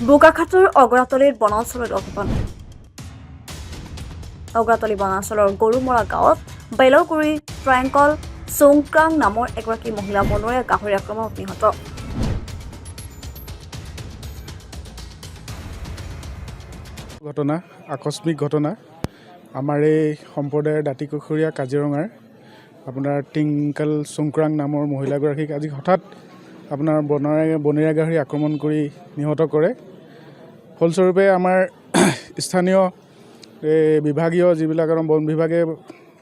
বোকাখাতৰ অগৰাতলীৰ বনাঞ্চলৰ অঘটন। অগৰাতলী বনাঞ্চলৰ গৰুমৰা গাঁৱত বেলগুৰি ট্ৰায়েংকল চৌংক্ৰাং নামৰ এগৰাকী মহিলা বনৰীয়া গাহৰি আক্ৰমণত নিহত। ঘটনা আকস্মিক ঘটনা আমাৰ এই সম্প্ৰদায়ৰ দাঁতিকাষৰীয়া কাজিৰঙাৰ আপোনাৰ টিংকাল চৌংক্ৰাং নামৰ মহিলাগৰাকীক আজি হঠাৎ আপোনাৰ বনৰীয়া গাহৰি আক্ৰমণ কৰি নিহত কৰে। ফলস্বৰূপে আমাৰ স্থানীয় বিভাগীয় যিবিলাক বন বিভাগে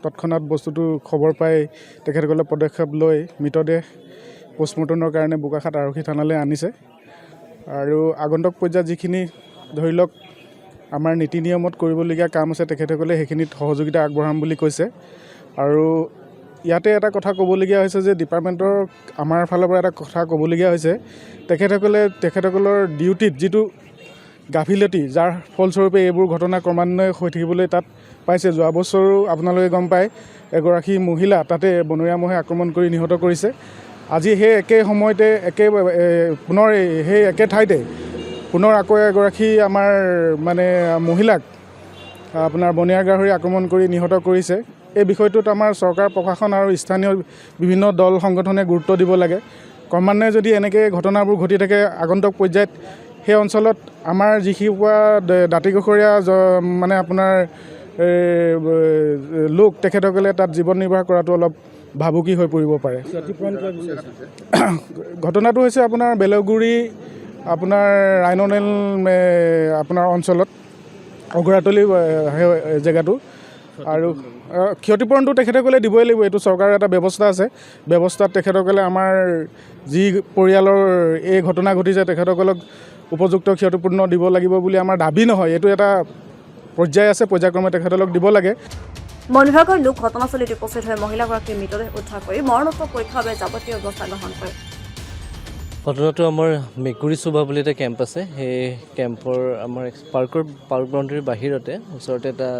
তৎক্ষণাত বস্তুটো খবৰ পাই তেখেতসকলে পদক্ষেপ লৈ মৃতদেহ পোষ্টমৰ্টমৰ কাৰণে বোকাখাত আৰক্ষী থানালৈ আনিছে। আৰু আগন্তুক পৰ্যায়ত যিখিনি ধৰি লওক আমাৰ নীতি নিয়মত কৰিবলগীয়া কাম আছে তেখেতসকলে সেইখিনিত সহযোগিতা আগবঢ়াম বুলি কৈছে। আৰু ইয়াতে এটা কথা ক'বলগীয়া হৈছে যে ডিপাৰ্টমেণ্টৰ আমাৰ ফালৰ পৰা এটা কথা ক'বলগীয়া হৈছে, তেখেতসকলৰ ডিউটিত যিটো গাফিলতি যাৰ ফলস্বৰূপে এইবোৰ ঘটনা ক্ৰমান্বয়ে হৈ থাকিবলৈ তাত পাইছে। যোৱা বছৰো আপোনালোকে গম পায় এগৰাকী মহিলা তাতে বনৰীয়া মহে আক্ৰমণ কৰি নিহত কৰিছে। আজি সেই একে সময়তে পুনৰ সেই একে ঠাইতে পুনৰ আকৌ এগৰাকী আমাৰ মহিলাক আপোনাৰ বনৰীয়া গাহৰি আক্ৰমণ কৰি নিহত কৰিছে। এই বিষয়টোত আমাৰ চৰকাৰ প্ৰশাসন আৰু স্থানীয় বিভিন্ন দল সংগঠনে গুৰুত্ব দিব লাগে। ক্ৰমান্বয়ে যদি এনেকৈ ঘটনাবোৰ ঘটি থাকে আগন্তুক পৰ্যায়ত সেই অঞ্চলত আমাৰ যিসোপা দাঁতিকাষৰীয়া আপোনাৰ লোক তেখেতসকলে তাত জীৱন নিৰ্বাহ কৰাটো অলপ ভাবুকি হৈ পৰিব পাৰে। ঘটনাটো হৈছে আপোনাৰ বেলগুৰি আপোনাৰ ৰাইননেল আপোনাৰ অঞ্চলত অগৰাতলী জেগাটো। আৰু ক্ষতিপূৰণটো তেখেতসকলে দিবই লাগিব, এইটো চৰকাৰৰ এটা ব্যৱস্থা আছে। ব্যৱস্থাত তেখেতসকলে আমাৰ যি পৰিয়ালৰ এই ঘটনা ঘটিছে তেখেতসকলক উপযুক্ত ক্ষতিপূৰ্ণ দিব লাগিব বুলি আমাৰ দাবী নহয়, এইটো এটা পৰ্যায় আছে, পৰ্যায়ক্ৰমে তেখেতসকলক দিব লাগে। বন বিভাগৰ লোক ঘটনাস্থলীত উপস্থিত হৈ মহিলাগৰাকীৰ মৃতদেহ উদ্ধাৰ কৰি মৰণোত্তৰ পৰীক্ষাৰ বাবে যাৱতীয় ব্যৱস্থা গ্ৰহণ কৰে। ঘটনাটো আমাৰ মেকুৰী চুবা বুলি এটা কেম্প আছে, সেই কেম্পৰ আমাৰ পাৰ্ক বাউণ্ডেৰীৰ বাহিৰতে ওচৰতে এটা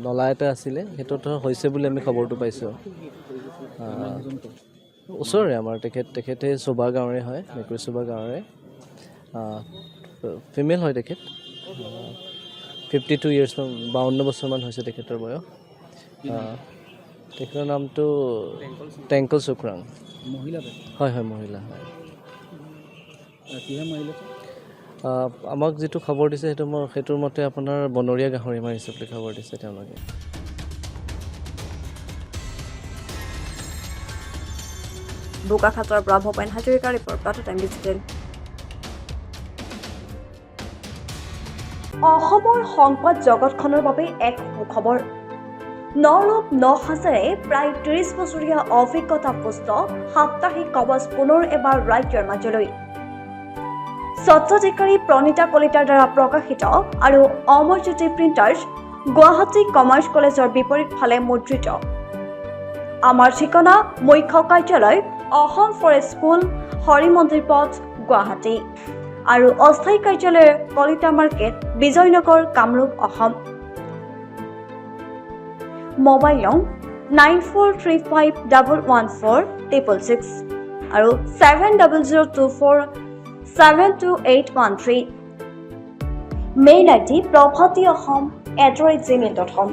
নলা এটা আছিলে, সেইটোত হৈছে বুলি আমি খবৰটো পাইছোঁ। ওচৰৰে আমাৰ তেখেতে চুবা গাঁৱৰে হয়, মেকুৰী চুবা গাঁৱৰে ফিমেল হয়। তেখেত 52 ইয়াৰ্ছ 52 বছৰমান হৈছে তেখেতৰ বয়স। তেখেতৰ নামটো টেংকল চৌংক্ৰাং। হয়, মহিলা হয়। আমাক যিটো খবৰ দিছে সেইটোৰ মতে আপোনাৰ বনৰীয়া গাহৰি মাৰিছে বুলি খবৰ দিছে তেওঁলোকে। বোকাখাতৰ পৰা ভূপেন হাজৰিকাৰ ৰিপৰ্ট, টাইম ডিজিটেল। অসমৰ সংবাদ জগতখনৰ বাবে এক সুখবৰ। নৰূপ নসাজেৰে প্ৰায় 30 বছৰীয়া অভিজ্ঞতাপুষ্ট সাপ্তাহিক কবচ পুনৰ এবাৰ ৰাজ্যৰ মাজলৈ। স্বত্বাধিকাৰী প্ৰণীতা কলিতাৰ দ্বাৰা প্ৰকাশিত আৰু অমৰজ্যোতি প্ৰিণ্টাৰ্ছ, গুৱাহাটী কমাৰ্চ কলেজৰ বিপৰীত ফালে মুদ্ৰিত। আমাৰ ঠিকনা মুখ্য কাৰ্যালয় অসম ফৰেষ্ট স্কুল, হৰি মন্দিৰ পথ, গুৱাহাটী। আৰু অস্থায়ী কাৰ্যালয় কলিতা মাৰ্কেট, বিজয়নগৰ, কামৰূপ, অসম। মোবাইল নং 9435114666 আৰু 7024722813। Mail ID prabhatiahom@gmail.com।